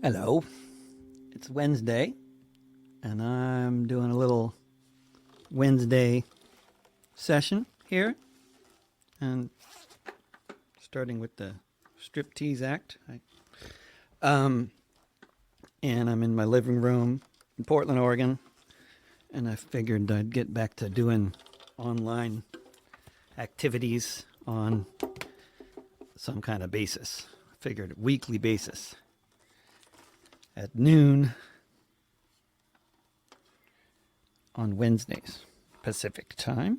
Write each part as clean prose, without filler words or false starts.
Hello, it's Wednesday, and I'm doing a little Wednesday session here, and starting with the Striptease Act. And I'm in my living room in Portland, Oregon, and I figured I'd get back to doing online activities on some kind of basis. I figured weekly basis. At noon on Wednesdays, Pacific time.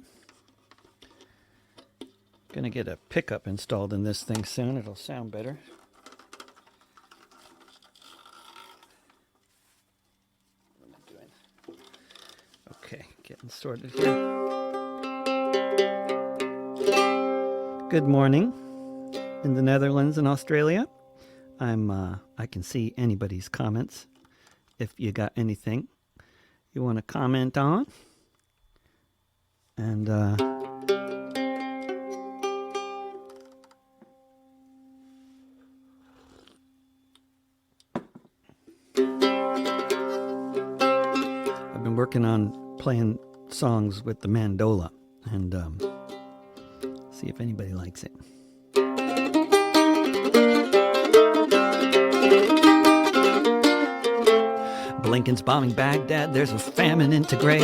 Gonna get a pickup installed in this thing soon. It'll sound better. What am I doing? Okay, getting sorted here. Good morning in the Netherlands and Australia. I can see anybody's comments. If you got anything you want to comment on. And I've been working on playing songs with the mandola and see if anybody likes it. Lincoln's bombing Baghdad, there's a famine in Tigray.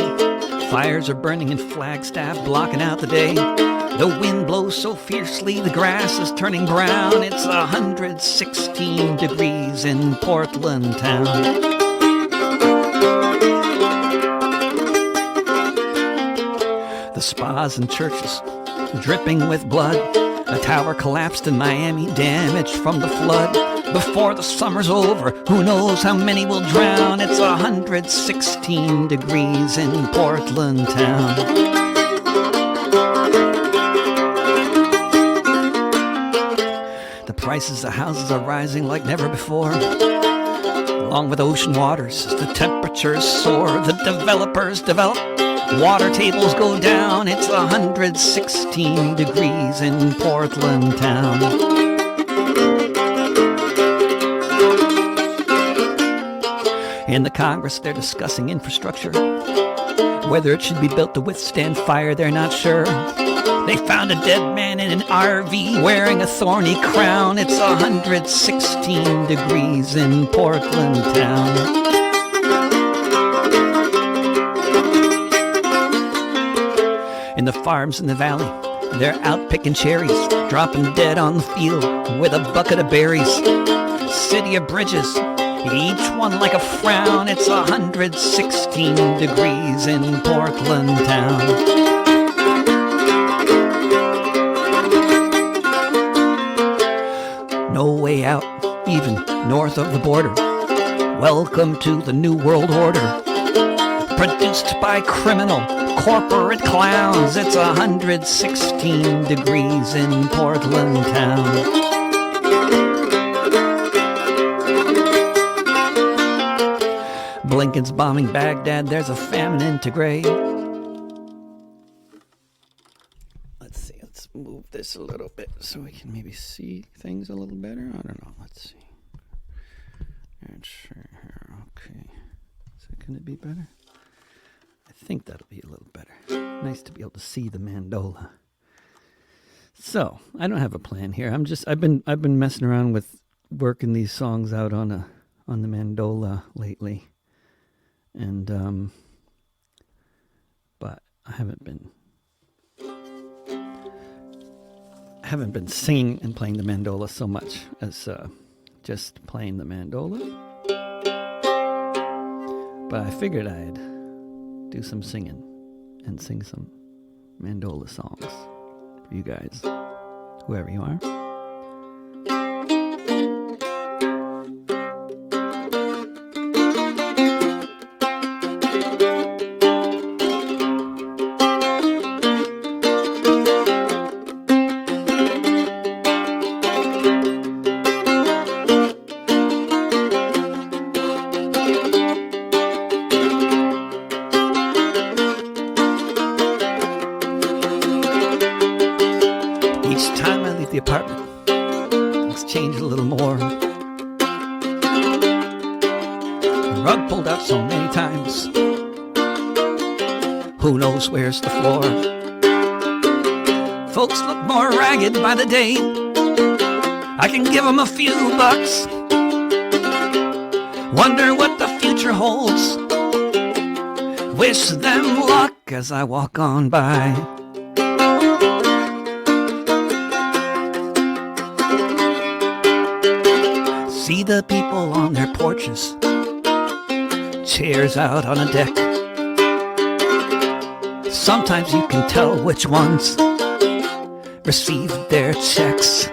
Fires are burning in Flagstaff, blocking out the day. The wind blows so fiercely, the grass is turning brown. It's 116 degrees in Portland town. The spas and churches dripping with blood. A tower collapsed in Miami, damaged from the flood. Before the summer's over, who knows how many will drown. It's 116 degrees in Portland town. The prices of houses are rising like never before. Along with ocean waters, the temperatures soar. The developers develop, water tables go down. It's 116 degrees in Portland town. In the Congress, they're discussing infrastructure. Whether it should be built to withstand fire, they're not sure. They found a dead man in an RV wearing a thorny crown. It's 116 degrees in Portland town. In the farms in the valley, they're out picking cherries, dropping dead on the field with a bucket of berries. City of bridges, each one like a frown. It's 116 degrees in Portland town. No way out, even north of the border. Welcome to the New World Order. Produced by criminal corporate clowns. It's 116 degrees in Portland town. Lincoln's bombing Baghdad, there's a famine in Tigray. Let's see, let's move this a little bit so we can maybe see things a little better. I don't know, let's see. Okay, is that going to be better? I think that'll be a little better. Nice to be able to see the mandola. So, I don't have a plan here. I've been messing around with working these songs out on the mandola lately. and but I haven't been singing and playing the mandola so much as just playing the mandola. But I figured I'd do some singing and sing some mandola songs for you guys, whoever you are. Each time I leave the apartment, things change a little more. The rug pulled out so many times, who knows where's the floor? Folks look more ragged by the day. I can give them a few bucks. Wonder what the future holds. Wish them luck as I walk on by. See the people on their porches, chairs out on a deck. Sometimes you can tell which ones received their checks.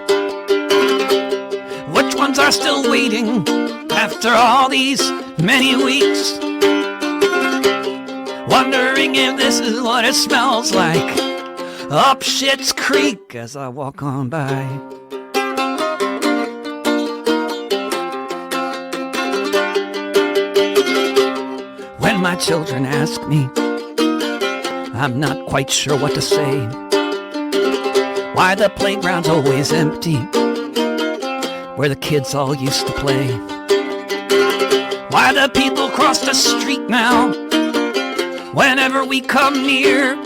Which ones are still waiting after all these many weeks, wondering if this is what it smells like up Schitt's Creek as I walk on by. When my children ask me, I'm not quite sure what to say. Why the playground's always empty, where the kids all used to play. Why the people cross the street now, whenever we come near.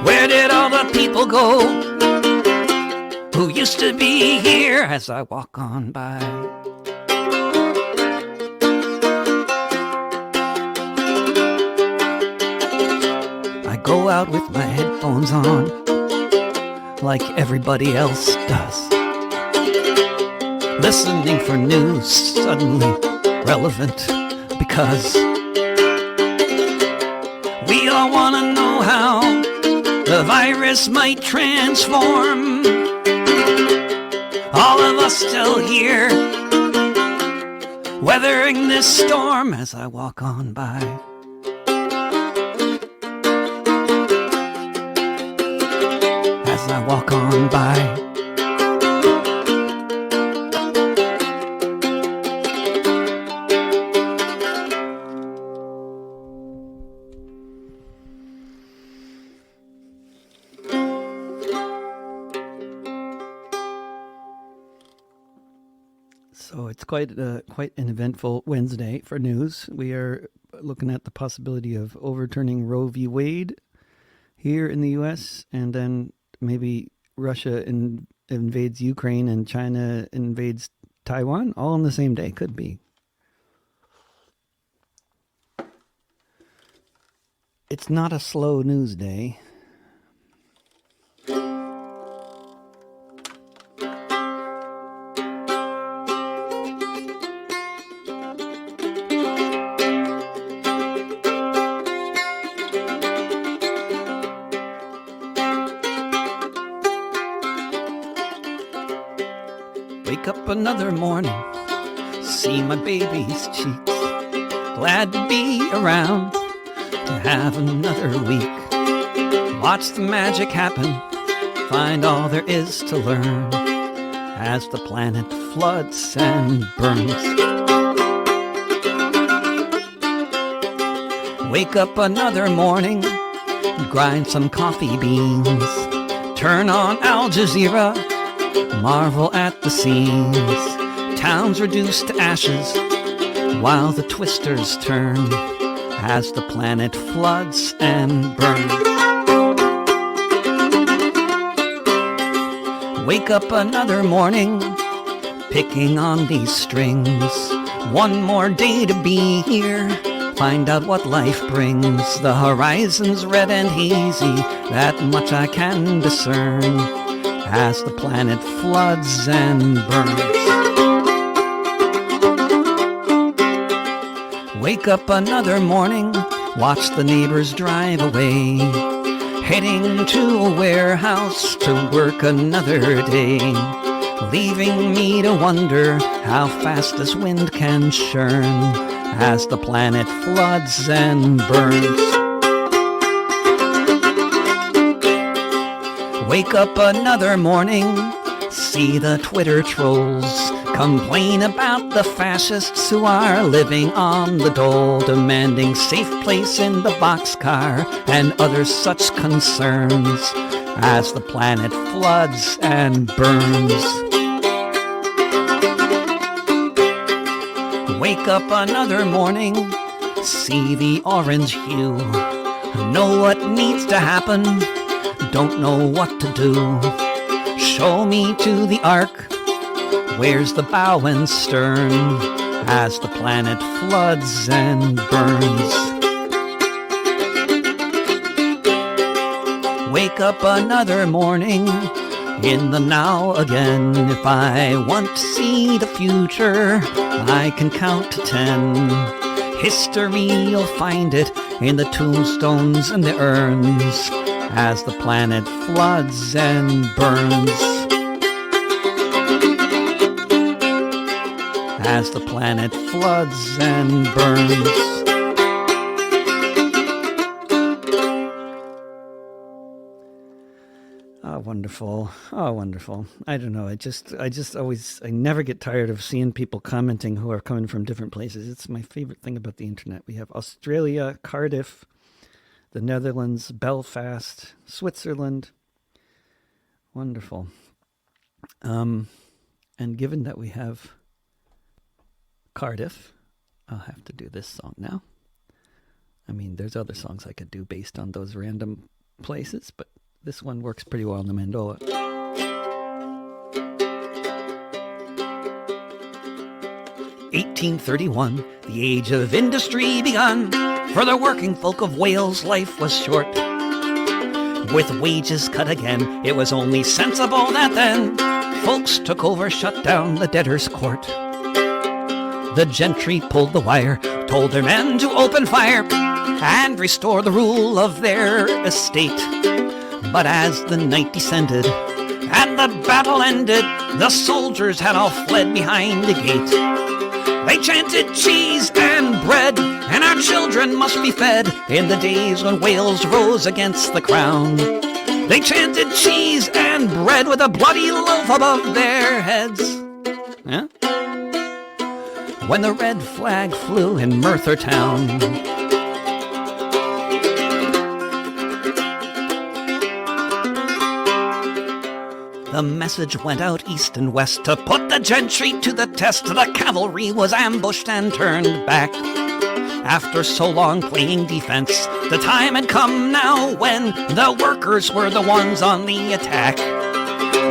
Where did all the people go who used to be here as I walk on by? I go out with my headphones on, like everybody else does, listening for news suddenly relevant, because we all want to know how the virus might transform all of us still here, weathering this storm as I walk on by. As I walk on by. So it's quite an eventful Wednesday for news. We are looking at the possibility of overturning Roe v. Wade here in the U.S., and then maybe Russia invades Ukraine and China invades Taiwan, all on the same day. Could be. It's not a slow news day. Wake up another morning, see my baby's cheeks. Glad to be around to have another week. Watch the magic happen, find all there is to learn as the planet floods and burns. Wake up another morning, grind some coffee beans, turn on Al Jazeera, marvel at the scenes. Towns reduced to ashes while the twisters turn as the planet floods and burns. Wake up another morning, picking on these strings, One more day to be here, find out what life brings. The horizon's red and hazy, that much I can discern, as the planet floods and burns. Wake up another morning, watch the neighbors drive away, heading to a warehouse to work another day, leaving me to wonder how fast this wind can churn as the planet floods and burns. Wake up another morning, see the Twitter trolls complain about the fascists who are living on the dole, demanding safe place in the boxcar and other such concerns as the planet floods and burns. Wake up another morning, see the orange hue, know what needs to happen, don't know what to do. Show me to the ark, where's the bow and stern, as the planet floods and burns. Wake up another morning, in the now again. If I want to see the future, I can count to 10. History, you'll find it in the tombstones and the urns, as the planet floods and burns. As the planet floods and burns. Oh, wonderful. Oh, wonderful. I don't know. I never get tired of seeing people commenting who are coming from different places. It's my favorite thing about the internet. We have Australia, Cardiff, the Netherlands, Belfast, Switzerland. Wonderful. And given that we have Cardiff, I'll have to do this song now. I mean, there's other songs I could do based on those random places, but this one works pretty well on the mandola. 1831, the age of industry begun. For the working folk of Wales, life was short. With wages cut again, it was only sensible that then folks took over, shut down the debtors' court. The gentry pulled the wire, told their men to open fire and restore the rule of their estate. But as the night descended and the battle ended, the soldiers had all fled behind the gate. They chanted cheese and bread, and our children must be fed in the days when Wales rose against the crown. They chanted cheese and bread with a bloody loaf above their heads. Yeah? When the red flag flew in Merthyr town. The message went out east and west to put the gentry to the test. The cavalry was ambushed and turned back. After so long playing defense, the time had come now when the workers were the ones on the attack.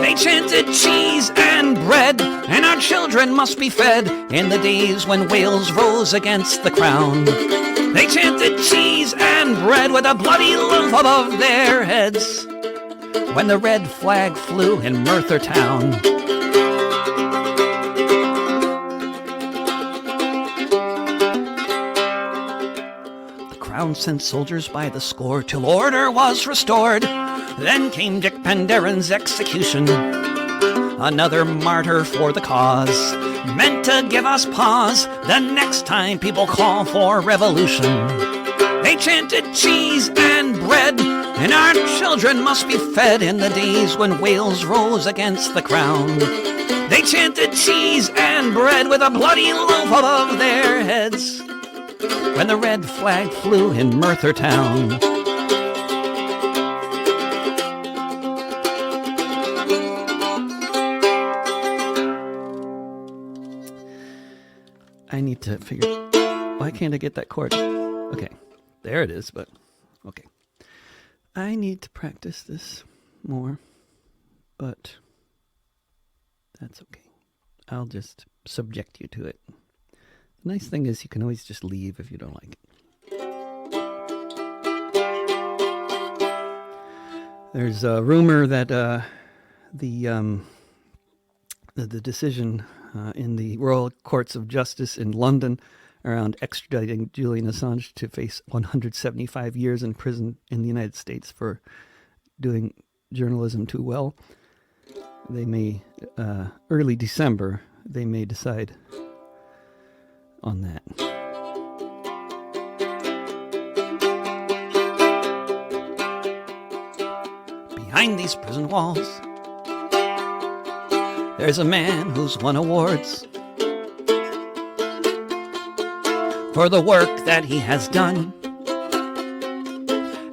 They chanted cheese and bread, and our children must be fed in the days when Wales rose against the crown. They chanted cheese and bread with a bloody loaf above their heads when the red flag flew in Merthyr town. The crown sent soldiers by the score till order was restored. Then came Dick Penderyn's execution, another martyr for the cause, meant to give us pause the next time people call for revolution. They chanted cheese and bread, and our children must be fed in the days when Wales rose against the crown. They chanted cheese and bread with a bloody loaf above their heads when the red flag flew in Merthyr town. I need to figure... Why can't I get that chord? Okay, there it is, but... Okay. I need to practice this more, but that's okay. I'll just subject you to it. The nice thing is you can always just leave if you don't like it. There's a rumor that the decision in the Royal Courts of Justice in London around extraditing Julian Assange to face 175 years in prison in the United States for doing journalism too well. They may, early December, they may decide on that. Behind these prison walls, there's a man who's won awards for the work that he has done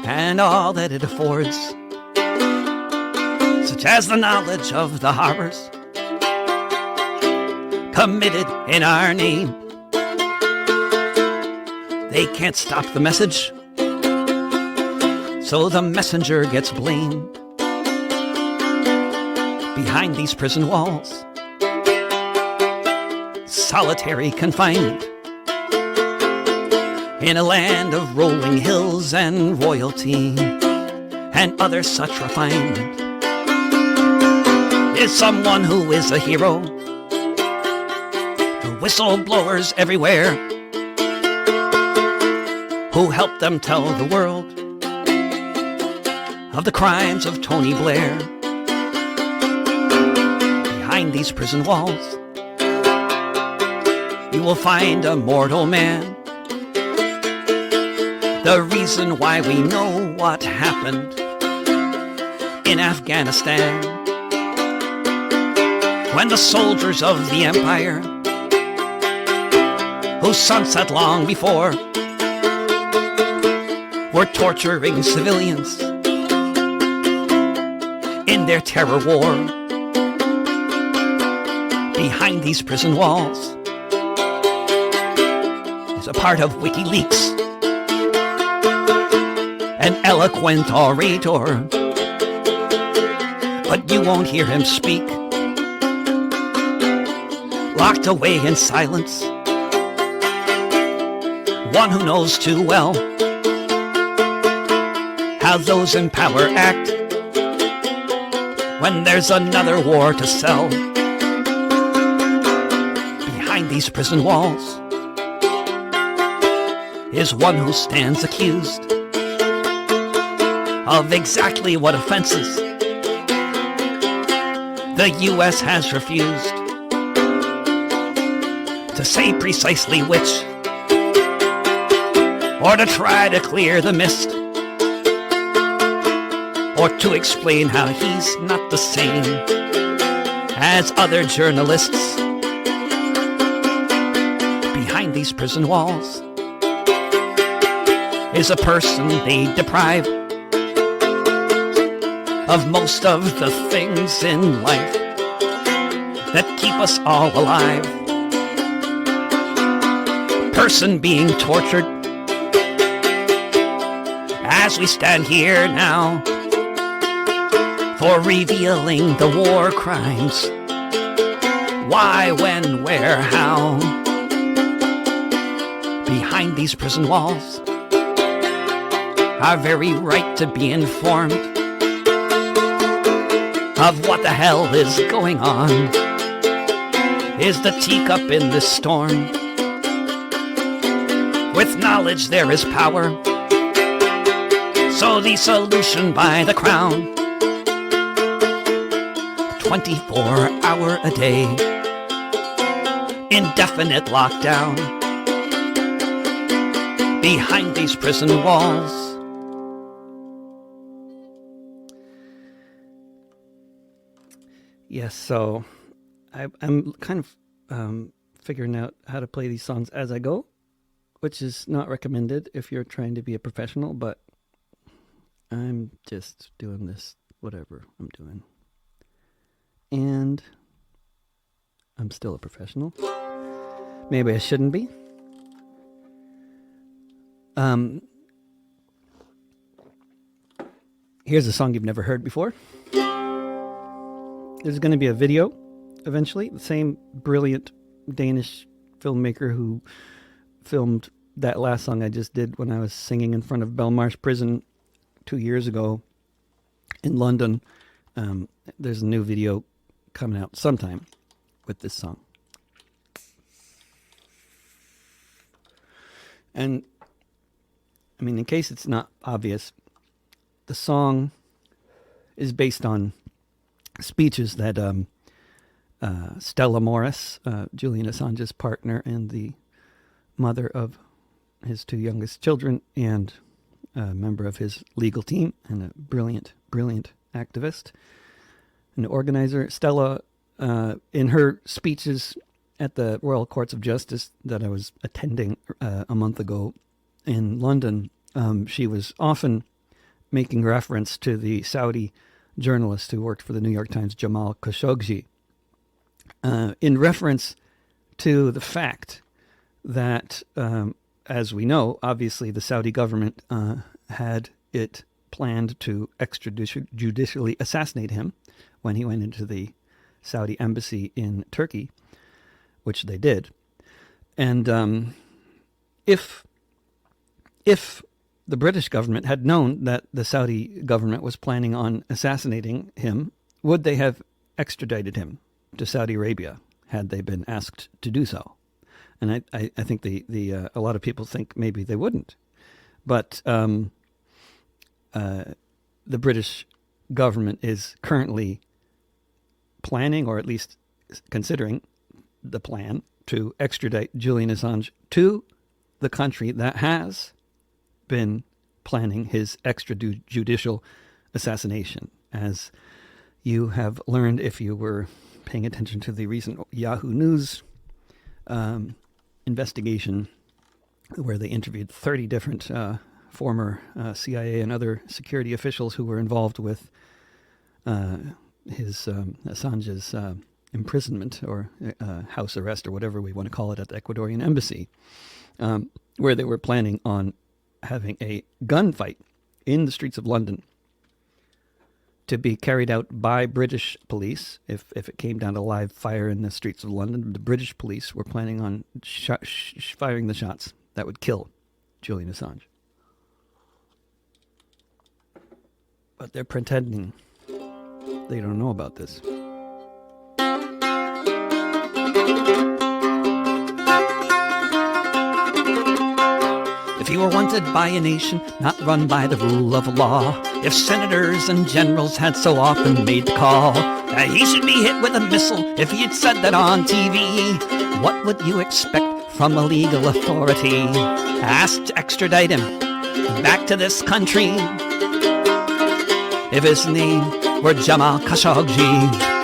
and all that it affords, such as the knowledge of the horrors committed in our name. They can't stop the message, so the messenger gets blamed. Behind these prison walls, solitary confinement in a land of rolling hills and royalty and other such refinement is someone who is a hero. The whistleblowers everywhere who helped them tell the world of the crimes of Tony Blair. Behind these prison walls, you will find a mortal man. The reason why we know what happened in Afghanistan when the soldiers of the empire, who sunset long before, were torturing civilians in their terror war. Behind these prison walls is a part of WikiLeaks, an eloquent orator, but you won't hear him speak. Locked away in silence, one who knows too well how those in power act when there's another war to sell. Behind these prison walls is one who stands accused of exactly what offenses the U.S. has refused to say precisely which, or to try to clear the mist, or to explain how he's not the same as other journalists. Behind these prison walls is a person they deprive of most of the things in life that keep us all alive. Person being tortured as we stand here now for revealing the war crimes. Why, when, where, how? Behind these prison walls, our very right to be informed of what the hell is going on is the teacup in this storm. With knowledge there is power, so the solution by the crown, 24-hour a day, indefinite lockdown. Behind these prison walls. Yes, so I'm kind of figuring out how to play these songs as I go, which is not recommended if you're trying to be a professional, but I'm just doing this, whatever I'm doing. And I'm still a professional. Maybe I shouldn't be. Here's a song you've never heard before. There's going to be a video eventually. The same brilliant Danish filmmaker who filmed that last song I just did when I was singing in front of Belmarsh Prison 2 years ago in London. There's a new video coming out sometime with this song. And, I mean, in case it's not obvious, the song is based on speeches that Stella Morris, Julian Assange's partner and the mother of his 2 youngest children and a member of his legal team and a brilliant activist and organizer. Stella, in her speeches at the Royal Courts of Justice that I was attending a month ago in London, she was often making reference to the Saudi journalist who worked for the New York Times, Jamal Khashoggi, in reference to the fact that, as we know, obviously the Saudi government had it planned to extrajudicially assassinate him when he went into the Saudi embassy in Turkey, which they did. And if the British government had known that the Saudi government was planning on assassinating him, would they have extradited him to Saudi Arabia had they been asked to do so? And I think a lot of people think maybe they wouldn't. But the British government is currently planning, or at least considering the plan, to extradite Julian Assange to the country that has been planning his extrajudicial assassination. As you have learned if you were paying attention to the recent Yahoo News investigation, where they interviewed 30 different former CIA and other security officials who were involved with Assange's imprisonment or house arrest or whatever we want to call it at the Ecuadorian embassy, where they were planning on having a gunfight in the streets of London to be carried out by British police. If it came down to live fire in the streets of London, the British police were planning on firing the shots that would kill Julian Assange. But they're pretending they don't know about this. If he were wanted by a nation not run by the rule of law, if senators and generals had so often made the call that he should be hit with a missile if he had said that on TV, what would you expect from a legal authority asked to extradite him back to this country if his name were Jamal Khashoggi?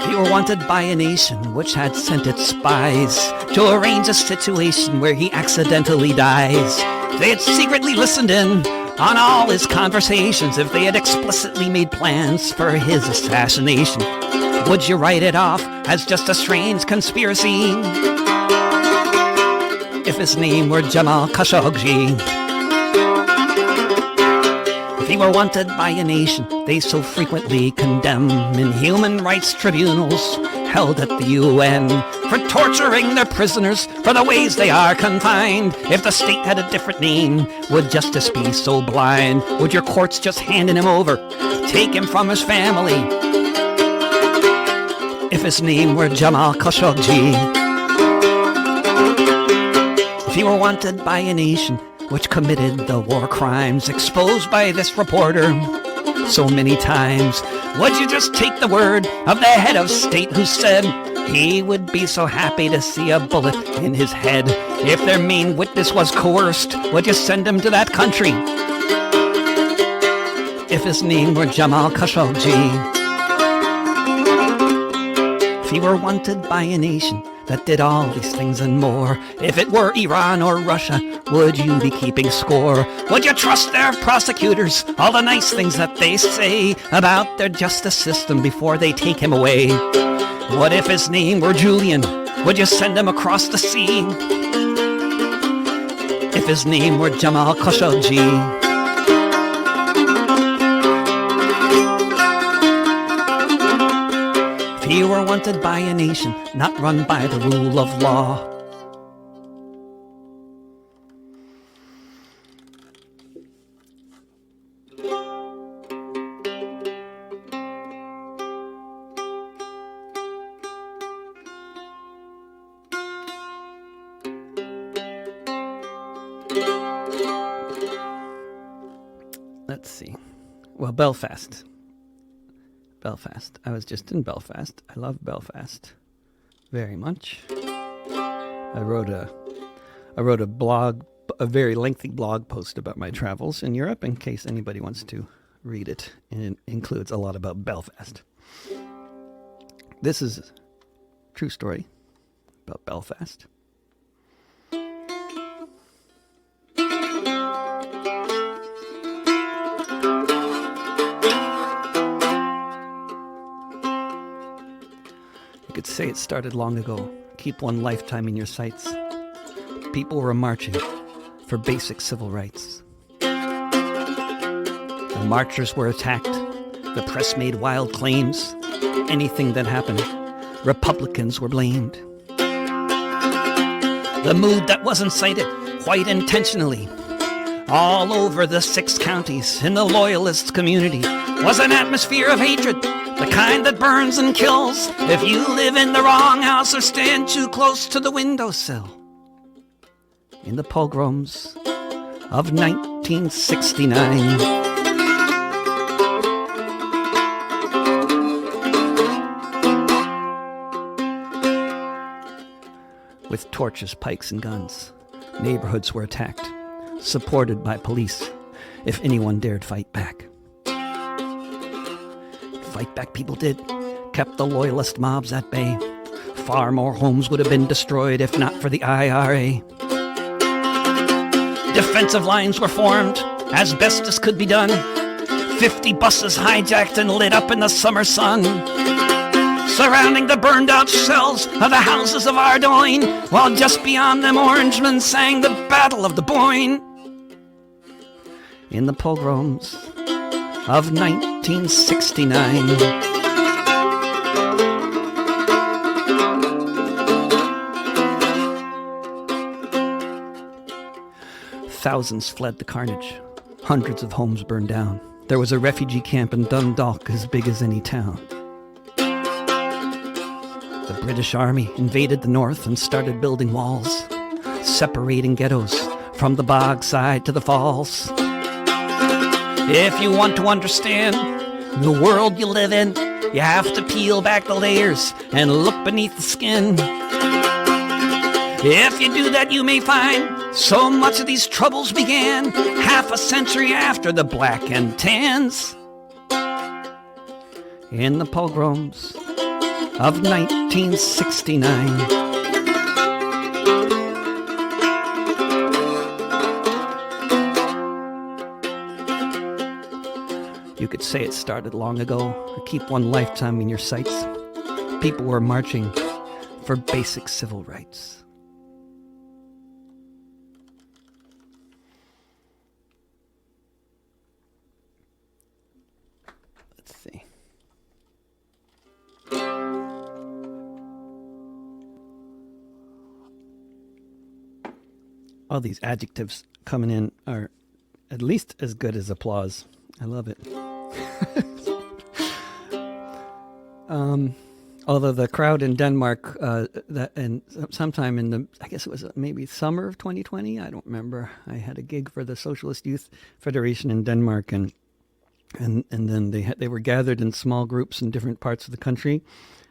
He were wanted by a nation which had sent its spies to arrange a situation where he accidentally dies. They had secretly listened in on all his conversations. If they had explicitly made plans for his assassination, would you write it off as just a strange conspiracy if his name were Jamal Khashoggi? If he were wanted by a nation they so frequently condemn in human rights tribunals held at the UN for torturing their prisoners for the ways they are confined, if the state had a different name, would justice be so blind? Would your courts just hand him over, take him from his family if his name were Jamal Khashoggi? If he were wanted by a nation which committed the war crimes exposed by this reporter so many times, would you just take the word of the head of state who said he would be so happy to see a bullet in his head? If their main witness was coerced, would you send him to that country if his name were Jamal Khashoggi? If he were wanted by a nation that did all these things and more, if it were Iran or Russia, would you be keeping score? Would you trust their prosecutors, all the nice things that they say about their justice system before they take him away? What if his name were Julian? Would you send him across the sea if his name were Jamal Khashoggi? If he were are wanted by a nation, not run by the rule of law. Let's see. Well, Belfast. I was just in Belfast. I love Belfast very much. I wrote a blog, a very lengthy blog post about my travels in Europe in case anybody wants to read it. And it includes a lot about Belfast. This is a true story about Belfast. You could say it started long ago. Keep one lifetime in your sights. People were marching for basic civil rights. The marchers were attacked. The press made wild claims. Anything that happened, Republicans were blamed. The mood that was incited, quite intentionally, all over the 6 counties in the Loyalist community, was an atmosphere of hatred. The kind that burns and kills if you live in the wrong house or stand too close to the windowsill. In the pogroms of 1969. With torches, pikes, and guns, neighborhoods were attacked, supported by police if anyone dared fight back. Fight back people did, kept the loyalist mobs at bay. Far more homes would have been destroyed if not for the IRA. Defensive lines were formed as best as could be done. 50 buses hijacked and lit up in the summer sun, surrounding the burned out shells of the houses of Ardoyne, while just beyond them Orangemen sang the Battle of the Boyne. In the pogroms of 1969. Thousands fled the carnage. Hundreds of homes burned down. There was a refugee camp in Dundalk as big as any town. The British Army invaded the north and started building walls, separating ghettos from the bog side to the falls. If you want to understand the world you live in, you have to peel back the layers and look beneath the skin. If you do that, you may find so much of these troubles began half a century after the black and tans. In the pogroms of 1969. You could say it started long ago, or keep one lifetime in your sights. People were marching for basic civil rights. Let's see. All these adjectives coming in are at least as good as applause. I love it. Although the crowd in Denmark, sometime in the, I guess it was maybe summer of 2020, I don't remember. I had a gig for the Socialist Youth Federation in Denmark, and then they were gathered in small groups in different parts of the country,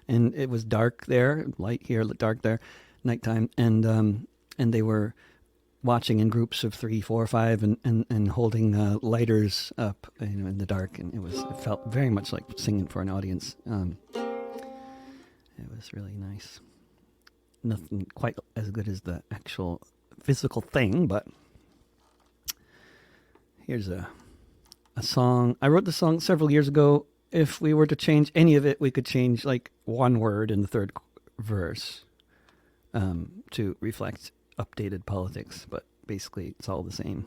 and it was dark there, light here, dark there, nighttime, and they were watching in groups of 3, 4, 5, and holding lighters up, in the dark, and it felt very much like singing for an audience. It was really nice. Nothing quite as good as the actual physical thing, but here's a song. I wrote the song several years ago. If we were to change any of it, we could change like one word in the third verse to reflect updated politics, but basically it's all the same.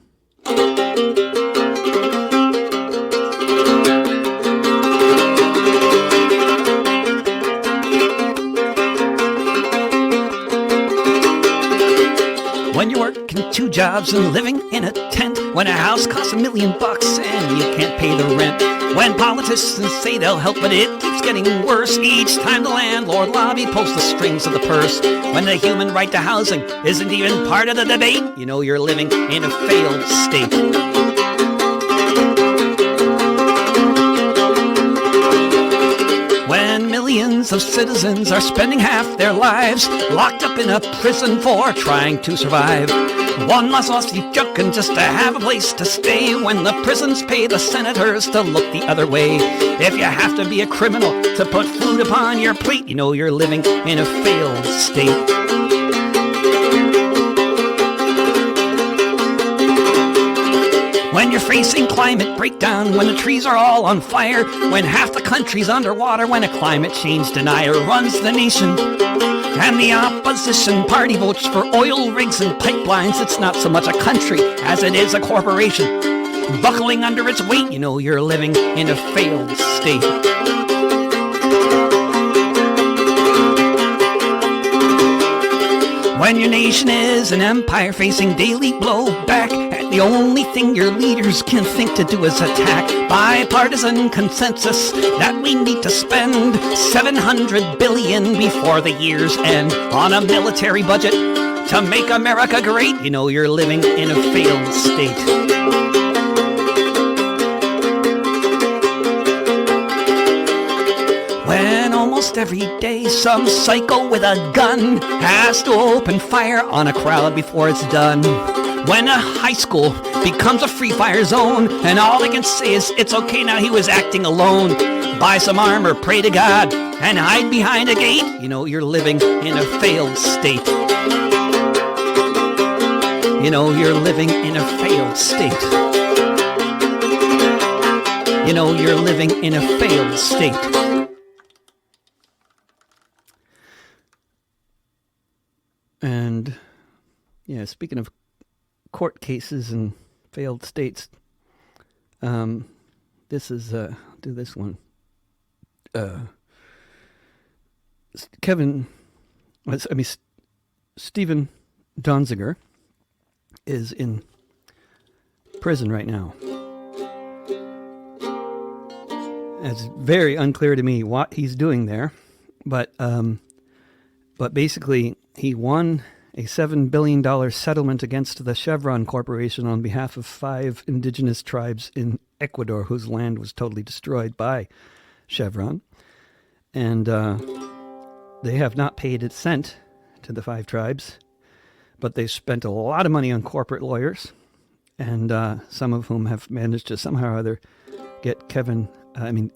2 jobs and living in a tent when a house costs $1 million and you can't pay the rent. When politicians say they'll help, but it keeps getting worse each time the landlord lobby pulls the strings of the purse. When the human right to housing isn't even part of the debate, you know you're living in a failed state. When millions of citizens are spending half their lives locked up in a prison for trying to survive. One must also be joking just to have a place to stay when the prisons pay the senators to look the other way. If you have to be a criminal to put food upon your plate, you know you're living in a failed state. When you're facing climate breakdown, when the trees are all on fire, when half the country's underwater, when a climate change denier runs the nation, and the opposition party votes for oil rigs and pipelines, it's not so much a country as it is a corporation buckling under its weight, you know you're living in a failed state. When your nation is an empire facing daily blowback, and the only thing your leaders can think to do is attack. Bipartisan consensus that we need to spend $700 billion before the year's end on a military budget to make America great, you know you're living in a failed state. When almost every day some psycho with a gun has to open fire on a crowd before it's done. When a high school becomes a free fire zone and all they can say is it's okay now he was acting alone. Buy some armor, pray to God, and hide behind a gate, you know you're living in a failed state. You know you're living in a failed state. You know you're living in a failed state. And, yeah, speaking of court cases and failed states, this is, do this one. Stephen Donziger is in prison right now. It's very unclear to me what he's doing there, but basically he won a $7 billion settlement against the Chevron Corporation on behalf of 5 indigenous tribes in Ecuador whose land was totally destroyed by Chevron. And they have not paid a cent to the 5 tribes, but they spent a lot of money on corporate lawyers, and some of whom have managed to somehow or other get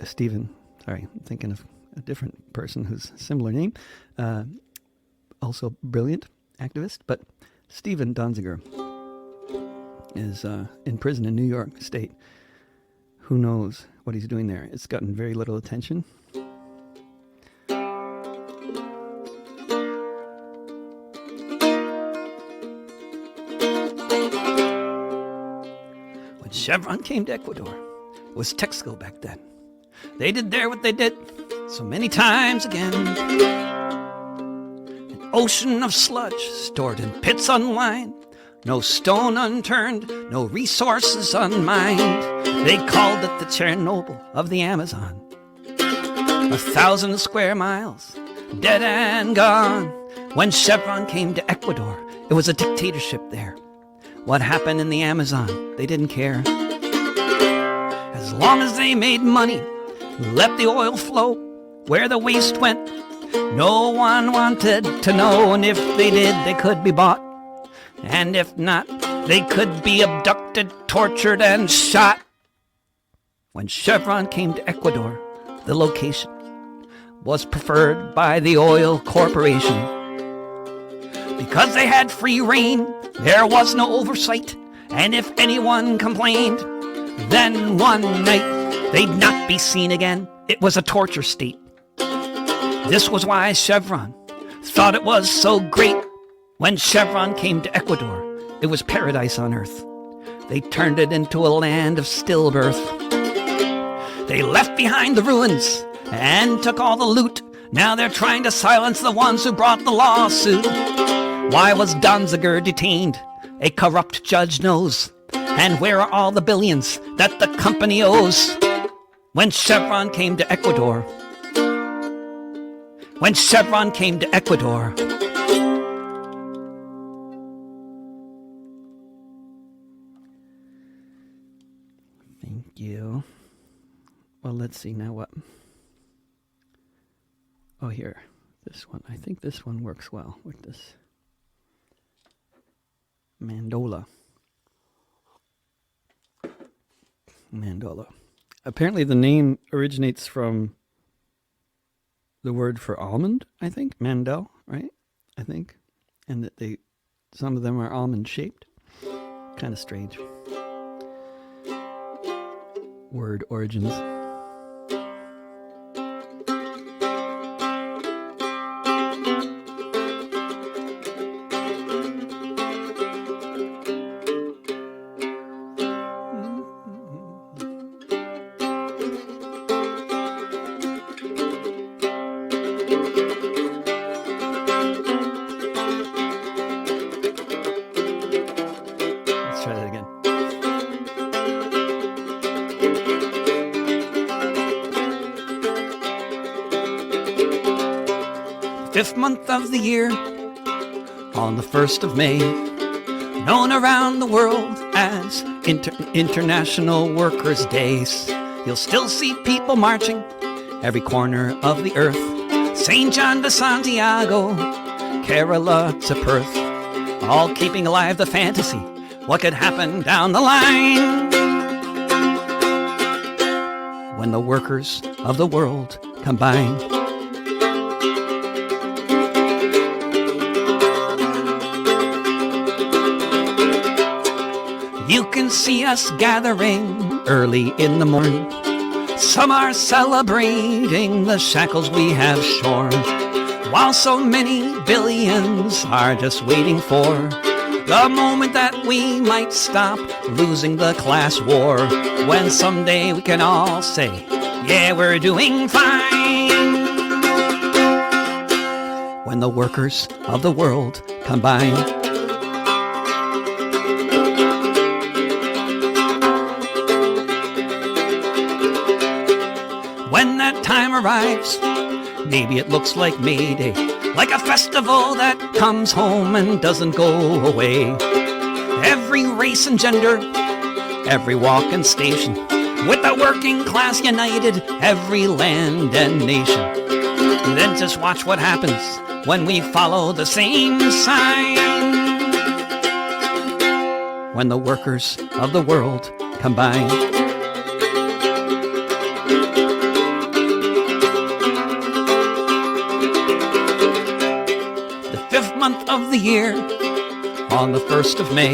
Stephen, sorry, I'm thinking of a different person who's a similar name, also brilliant activist, but Stephen Donziger is in prison in New York State. Who knows what he's doing there? It's gotten very little attention. When Chevron came to Ecuador, it was Texaco back then. They did there what they did so many times again. Ocean of sludge stored in pits unlined, no stone unturned, no resources unmined. They called it the Chernobyl of the Amazon. 1,000 square miles, dead and gone. When Chevron came to Ecuador, it was a dictatorship there. What happened in the Amazon, they didn't care. As long as they made money, let the oil flow where the waste went, no one wanted to know, and if they did, they could be bought. And if not, they could be abducted, tortured, and shot. When Chevron came to Ecuador, the location was preferred by the oil corporation. Because they had free reign, there was no oversight, and if anyone complained, then one night they'd not be seen again. It was a torture state. This was why Chevron thought it was so great. When Chevron came to Ecuador, it was paradise on earth. They turned it into a land of stillbirth. They left behind the ruins and took all the loot. Now they're trying to silence the ones who brought the lawsuit. Why was Donziger detained? a corrupt judge knows? And where are all the billions that the company owes? When Chevron came to Ecuador, when Chevron came to Ecuador, thank you. Well, let's see now what. Oh, here, this one. I think this one works well with this mandola. Mandola. Apparently the name originates from the word for almond, I think. Mandel, right? I think. And that some of them are almond shaped. Kind of strange. Word origins. Try that again. Fifth month of the year, on the 1st of May, known around the world as International Workers' Days. You'll still see people marching every corner of the earth. St. John to Santiago, Kerala to Perth, all keeping alive the fantasy. What could happen down the line when the workers of the world combine? You can see us gathering early in the morning. Some are celebrating the shackles we have shorn, while so many billions are just waiting for the moment that we might stop losing the class war, when someday we can all say, yeah, we're doing fine. When the workers of the world combine. When that time arrives, maybe it looks like May Day, like a festival that comes home and doesn't go away. Every race and gender, every walk and station, with the working class united, every land and nation. Then just watch what happens when we follow the same sign. When the workers of the world combine. Month of the year, on the 1st of May,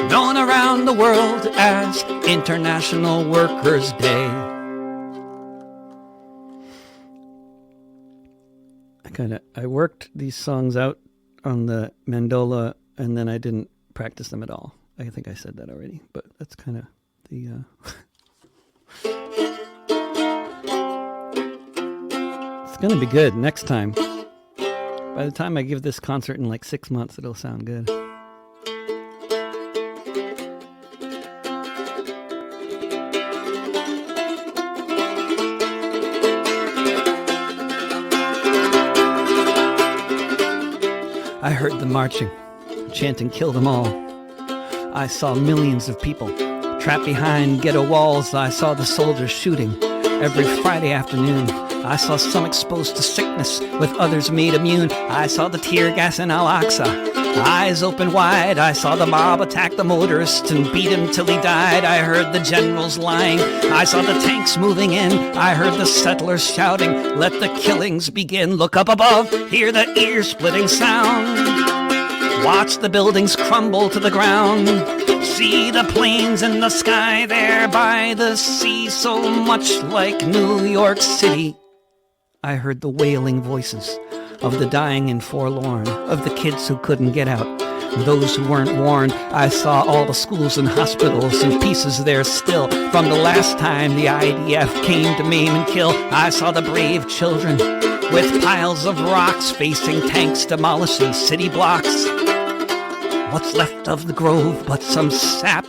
known around the world as International Workers' Day. I worked these songs out on the mandola, and then I didn't practice them at all. I think I said that already, but that's kind of the it's gonna be good next time. By the time I give this concert in like 6 months, it'll sound good. I heard the marching, chanting, kill them all. I saw millions of people trapped behind ghetto walls. I saw the soldiers shooting every Friday afternoon. I saw some exposed to sickness, with others made immune. I saw the tear gas in Al-Aqsa, eyes open wide. I saw the mob attack the motorist and beat him till he died. I heard the generals lying, I saw the tanks moving in. I heard the settlers shouting, let the killings begin. Look up above, hear the ear-splitting sound. Watch the buildings crumble to the ground. See the planes in the sky there by the sea, so much like New York City. I heard the wailing voices of the dying and forlorn, of the kids who couldn't get out, those who weren't warned. I saw all the schools and hospitals in pieces there still, from the last time the IDF came to maim and kill. I saw the brave children with piles of rocks facing tanks demolishing city blocks. what's left of the grove but some sap,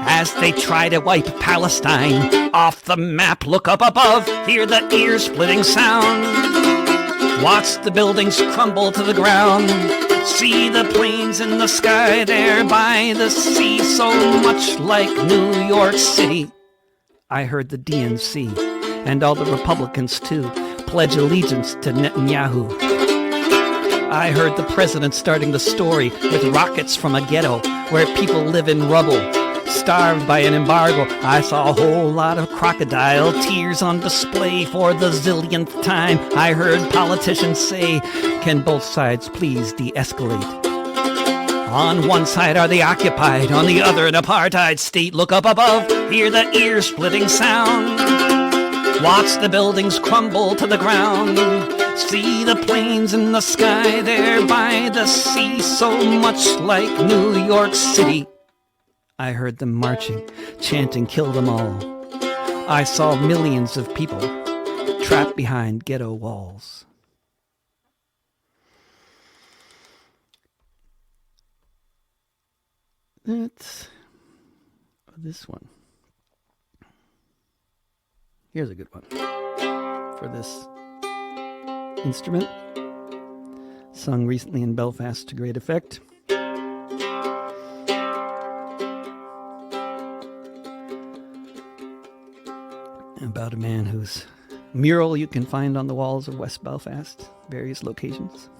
as they try to wipe Palestine off the map. Look up above, hear the ear-splitting sound. Watch the buildings crumble to the ground. See the planes in the sky there by the sea, so much like New York City. I heard the DNC, and all the Republicans too, pledge allegiance to Netanyahu. I heard the president starting the story with rockets from a ghetto where people live in rubble, starved by an embargo. I saw a whole lot of crocodile tears on display for the zillionth time. I heard politicians say, can both sides please de-escalate? On one side are the occupied, on the other an apartheid state. Look up above, hear the ear-splitting sound. Watch the buildings crumble to the ground. See the planes in the sky there by the sea, so much like New York City. I heard them marching, chanting, kill them all. I saw millions of people trapped behind ghetto walls. That's this one. Here's a good one for this instrument, sung recently in Belfast to great effect. About a man whose mural you can find on the walls of West Belfast, various locations.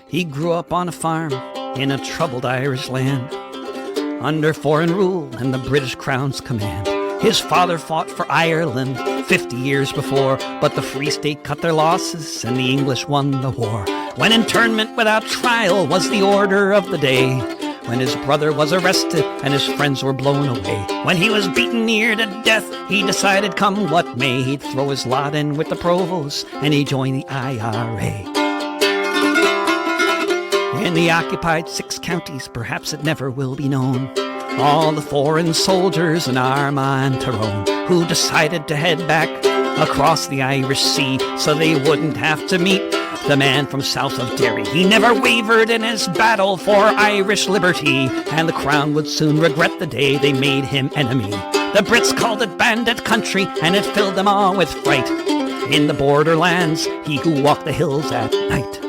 He grew up on a farm in a troubled Irish land, under foreign rule and the British Crown's command. His father fought for Ireland 50 years before, but the Free State cut their losses and the English won the war. When internment without trial was the order of the day, when his brother was arrested and his friends were blown away, when he was beaten near to death, he decided come what may, he'd throw his lot in with the provost and he joined the IRA. In the occupied 6 counties, perhaps it never will be known, all the foreign soldiers in Armagh and Tyrone, who decided to head back across the Irish Sea so they wouldn't have to meet the man from south of Derry. He never wavered in his battle for Irish liberty, and the Crown would soon regret the day they made him enemy. The Brits called it bandit country, and it filled them all with fright. In the borderlands, he who walked the hills at night.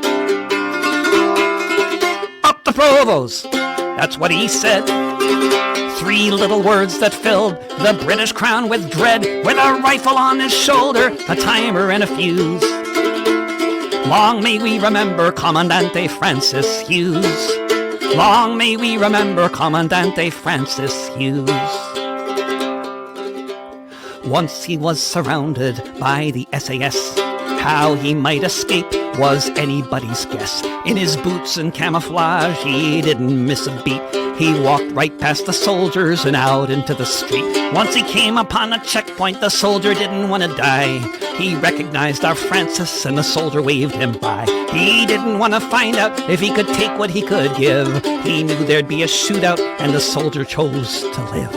Up the Provost, that's what he said. 3 little words that filled the British Crown with dread. With a rifle on his shoulder, a timer and a fuse. Long may we remember Commandante Francis Hughes. Long may we remember Commandante Francis Hughes. Once he was surrounded by the SAS. How he might escape was anybody's guess. In his boots and camouflage, he didn't miss a beat. He walked right past the soldiers and out into the street. Once he came upon a checkpoint, the soldier didn't want to die. He recognized our Francis and the soldier waved him by. He didn't want to find out if he could take what he could give. He knew there'd be a shootout and the soldier chose to live.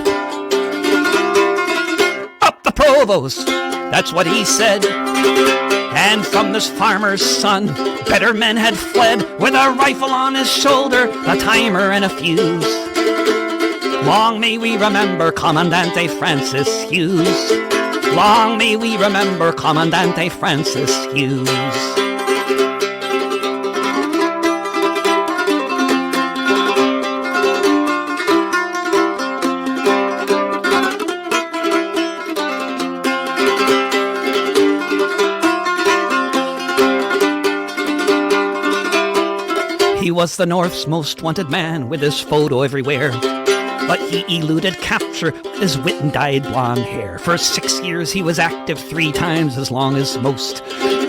Up the Provost, that's what he said. And from this farmer's son, better men had fled. With a rifle on his shoulder, a timer and a fuse. Long may we remember Commandante Francis Hughes. Long may we remember Commandante Francis Hughes. He was the North's most wanted man, with his photo everywhere. But he eluded capture with his wit and dyed blonde hair. For 6 years he was active, 3 times as long as most.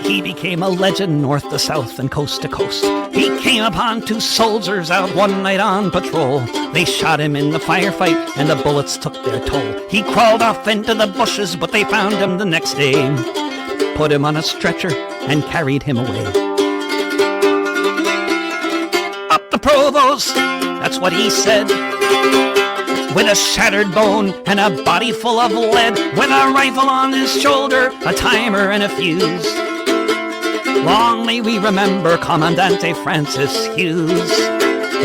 He became a legend north to south and coast to coast. He came upon 2 soldiers out one night on patrol. They shot him in the firefight and the bullets took their toll. He crawled off into the bushes, but they found him the next day. Put him on a stretcher and carried him away. Provost, that's what he said. With a shattered bone and a body full of lead, with a rifle on his shoulder, a timer and a fuse. Long may we remember Commandante Francis Hughes.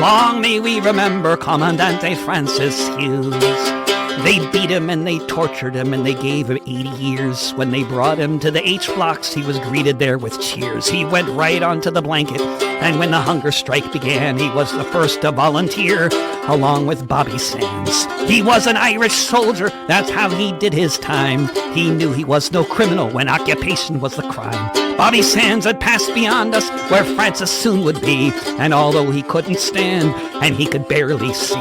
Long may we remember Commandante Francis Hughes. They beat him and they tortured him and they gave him 80 years. When they brought him to the H blocks, he was greeted there with cheers. He went right onto the blanket, and when the hunger strike began, he was the first to volunteer, along with Bobby Sands. He was an Irish soldier, that's how he did his time. He knew he was no criminal when occupation was the crime. Bobby Sands had passed beyond us, where Francis soon would be, and although he couldn't stand, and he could barely see,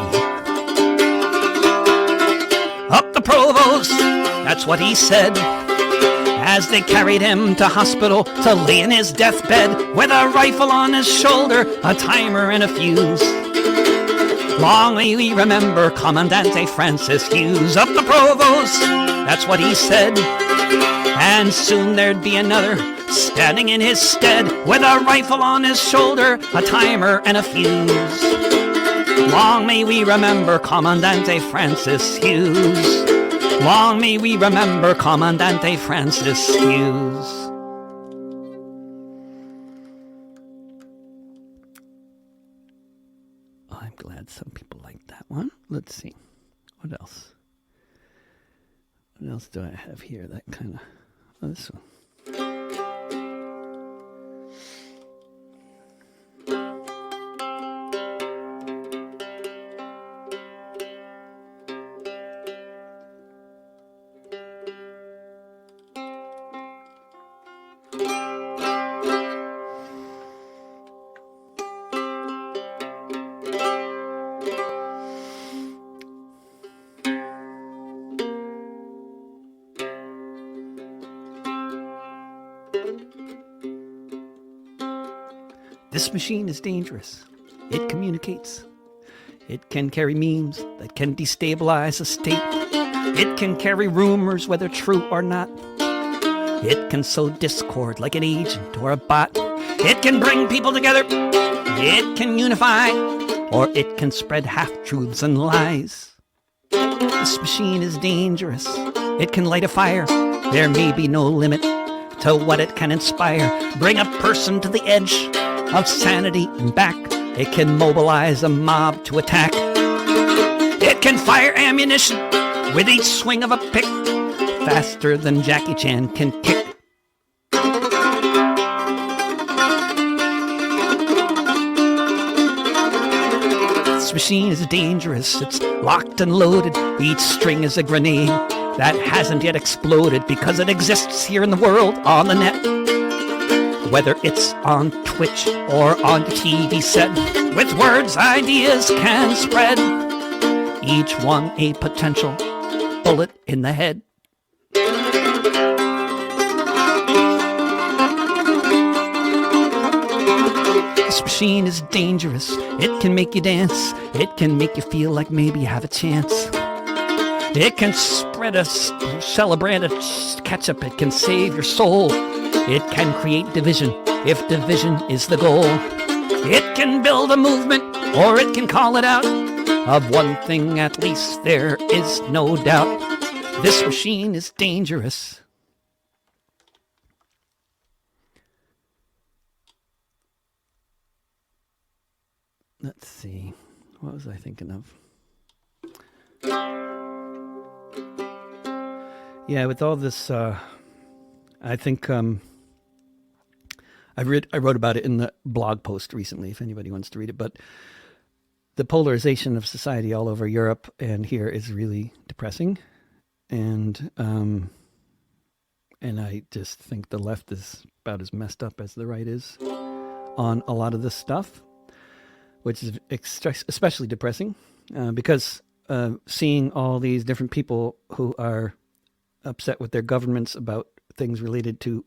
up the Provost, that's what he said, as they carried him to hospital to lay in his deathbed, with a rifle on his shoulder, a timer and a fuse. Long may we remember Commandante Francis Hughes. Up the Provost, that's what he said, and soon there'd be another standing in his stead, with a rifle on his shoulder, a timer and a fuse. Long may we remember Commandante Francis Hughes. Long may we remember Commandante Francis Hughes. I'm glad some people like that one. Let's see. What else? What else do I have here that kind of... Oh, this one. This machine is dangerous. It communicates. It can carry memes that can destabilize a state. It can carry rumors, whether true or not. It can sow discord like an agent or a bot. It can bring people together. It can unify. Or it can spread half-truths and lies. This machine is dangerous. It can light a fire. There may be no limit to what it can inspire. Bring a person to the edge of sanity and back. It can mobilize a mob to attack. It can fire ammunition with each swing of a pick, faster than Jackie Chan can kick. This machine is dangerous. It's locked and loaded. Each string is a grenade that hasn't yet exploded, because it exists here in the world, on the net. Whether it's on Twitch or on your TV set, with words ideas can spread, each one a potential bullet in the head. This machine is dangerous. It can make you dance. It can make you feel like maybe you have a chance. It can spread a celebrate a ketchup. It can save your soul. It can create division if division is the goal. It can build a movement, or it can call it out. Of one thing at least there is no doubt. This machine is dangerous. Let's see. What was I thinking of? Yeah, with all this, I think I wrote about it in the blog post recently, if anybody wants to read it. But the polarization of society all over Europe and here is really depressing, and I just think the left is about as messed up as the right is on a lot of this stuff, which is especially depressing because seeing all these different people who are upset with their governments about things related to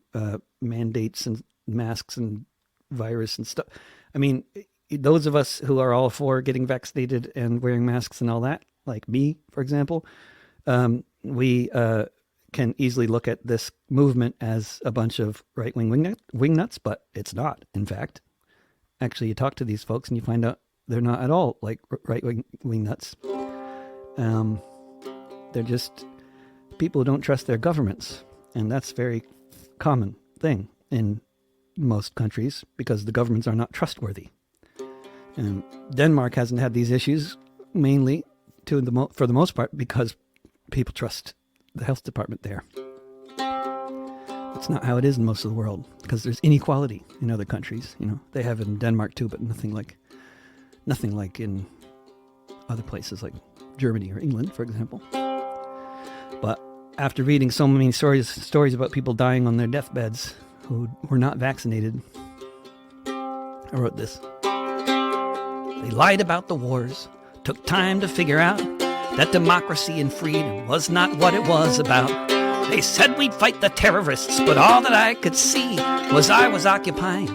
mandates and masks and virus and stuff. I mean, those of us who are all for getting vaccinated and wearing masks and all that, like me, for example, we can easily look at this movement as a bunch of right-wing wingnuts, but it's not, in fact. Actually, you talk to these folks and you find out they're not at all like right-wing wingnuts. They're just people who don't trust their governments, and that's a very common thing in most countries because the governments are not trustworthy. And Denmark hasn't had these issues mainly for the most part because people trust the health department there. It's not how it is in most of the world because there's inequality in other countries. They have it in Denmark too, but nothing like in other places like Germany or England, for example. But after reading so many stories about people dying on their deathbeds who were not vaccinated, I wrote this. They lied about the wars, took time to figure out that democracy and freedom was not what it was about. They said we'd fight the terrorists, but all that I could see was I was occupying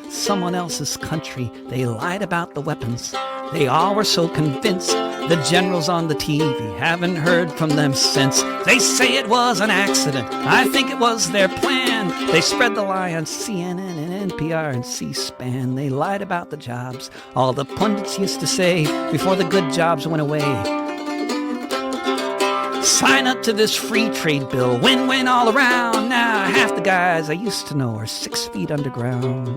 someone else's country. They lied about the weapons. They all were so convinced. The generals on the TV, haven't heard from them since. They say it was an accident. I think it was their plan. They spread the lie on CNN and NPR and C-SPAN. They lied about the jobs all the pundits used to say before the good jobs went away. Sign up to this free trade bill, win-win all around. Now half the guys I used to know are 6 feet underground.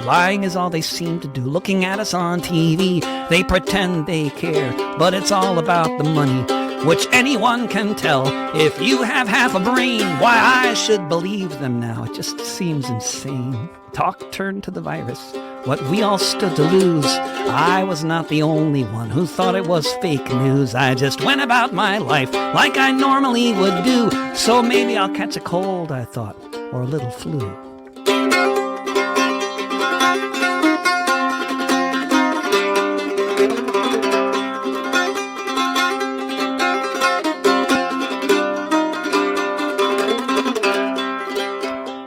Lying is all they seem to do, looking at us on TV. They pretend they care, but it's all about the money, which anyone can tell. If you have half a brain, why I should believe them now. It just seems insane. Talk turned to the virus, what we all stood to lose. I was not the only one who thought it was fake news. I just went about my life like I normally would do. So maybe I'll catch a cold, I thought, or a little flu.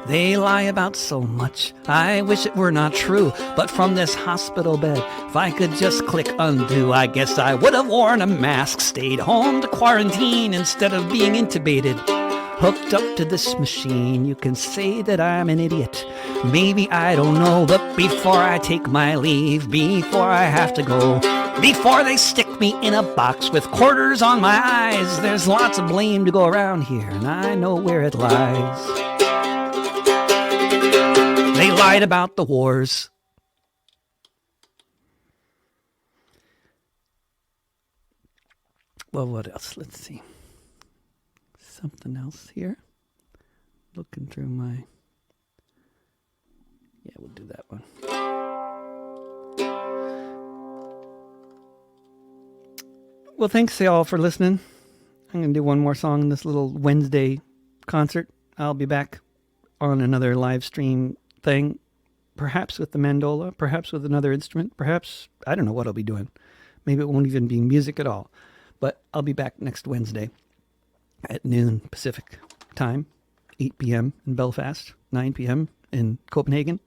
They lie about so much, I wish it were not true. But from this hospital bed, if I could just click undo, I guess I would have worn a mask, stayed home to quarantine instead of being intubated. Hooked up to this machine, you can say that I'm an idiot. Maybe I don't know, but before I take my leave, before I have to go, before they stick me in a box with quarters on my eyes, there's lots of blame to go around here, and I know where it lies. They lied about the wars. Well, what else? Let's see. Something else here. Looking through my... Yeah, we'll do that one. Well, thanks y'all for listening. I'm going to do one more song in this little Wednesday concert. I'll be back on another live stream thing, perhaps with the mandola, perhaps with another instrument, perhaps, I don't know what I'll be doing. Maybe it won't even be music at all. But I'll be back next Wednesday at noon Pacific time, 8 p.m. in Belfast, 9 p.m. in Copenhagen.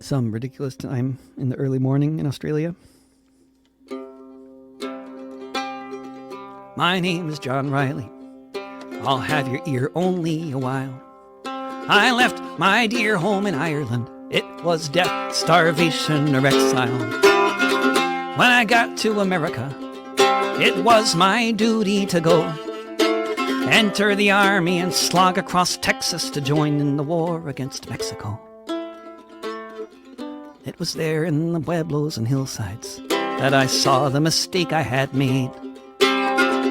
Some ridiculous time in the early morning in Australia. My name is John Riley. I'll have your ear only a while. I left my dear home in Ireland. It was death, starvation, or exile. When I got to America, it was my duty to go. Enter the army and slog across Texas to join in the war against Mexico. It was there in the pueblos and hillsides that I saw the mistake I had made.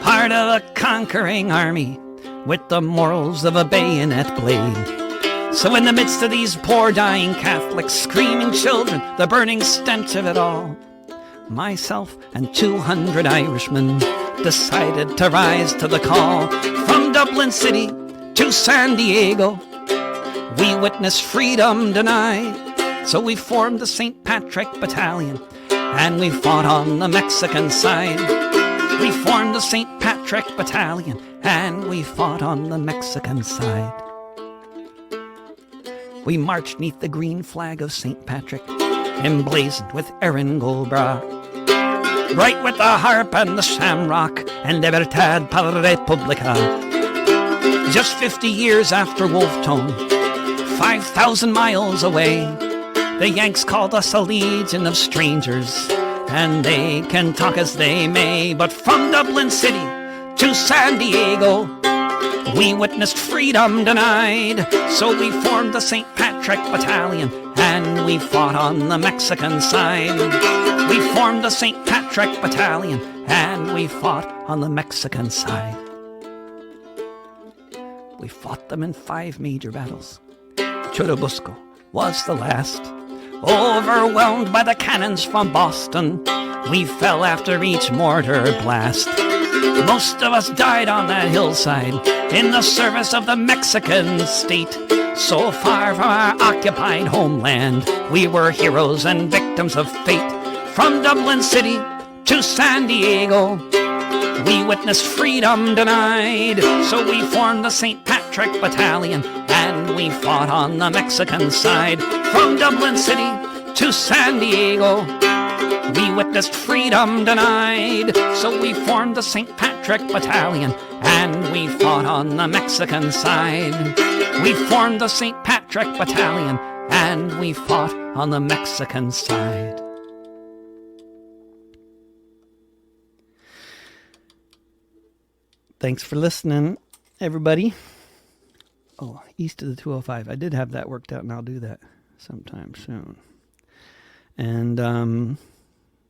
Part of a conquering army with the morals of a bayonet blade. So in the midst of these poor dying Catholics, screaming children, the burning stench of it all, myself and 200 Irishmen decided to rise to the call. From Dublin City to San Diego, we witnessed freedom denied. So we formed the St. Patrick Battalion, and we fought on the Mexican side. We formed the St. Patrick Battalion, and we fought on the Mexican side. We marched neath the green flag of St. Patrick, emblazoned with Erin Goldbra, bright with the harp and the shamrock, and Libertad per Republica. Just 50 years after Wolftone, 5,000 miles away, the Yanks called us a legion of strangers. and they can talk as they may, but from Dublin City to San Diego, we witnessed freedom denied. So we formed the St. Patrick Battalion, and we fought on the Mexican side. We formed the St. Patrick Battalion, and we fought on the Mexican side. We fought them in 5 major battles. Churubusco was the last. Overwhelmed by the cannons from Boston, we fell after each mortar blast. Most of us died on that hillside in the service of the Mexican state. So far from our occupied homeland, we were heroes and victims of fate. From Dublin City to San Diego, we witnessed freedom denied. So we formed the St. Patrick Battalion, and we fought on the Mexican side. From Dublin City to San Diego, we witnessed freedom denied. So we formed the St. Patrick Battalion, and we fought on the Mexican side. We formed the St. Patrick Battalion, and we fought on the Mexican side. Thanks for listening, everybody. Oh, east of the 205. I did have that worked out, and I'll do that sometime soon. And,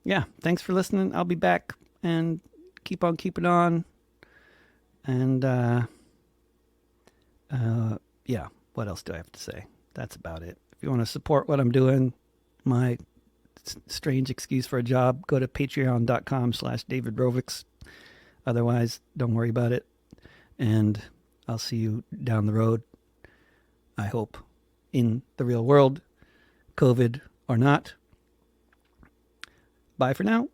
yeah, thanks for listening. I'll be back, and keep on keeping on. And, yeah, what else do I have to say? That's about it. If you want to support what I'm doing, my strange excuse for a job, go to patreon.com/David Rovix. Otherwise, don't worry about it. And I'll see you down the road, I hope, in the real world, COVID or not. Bye for now.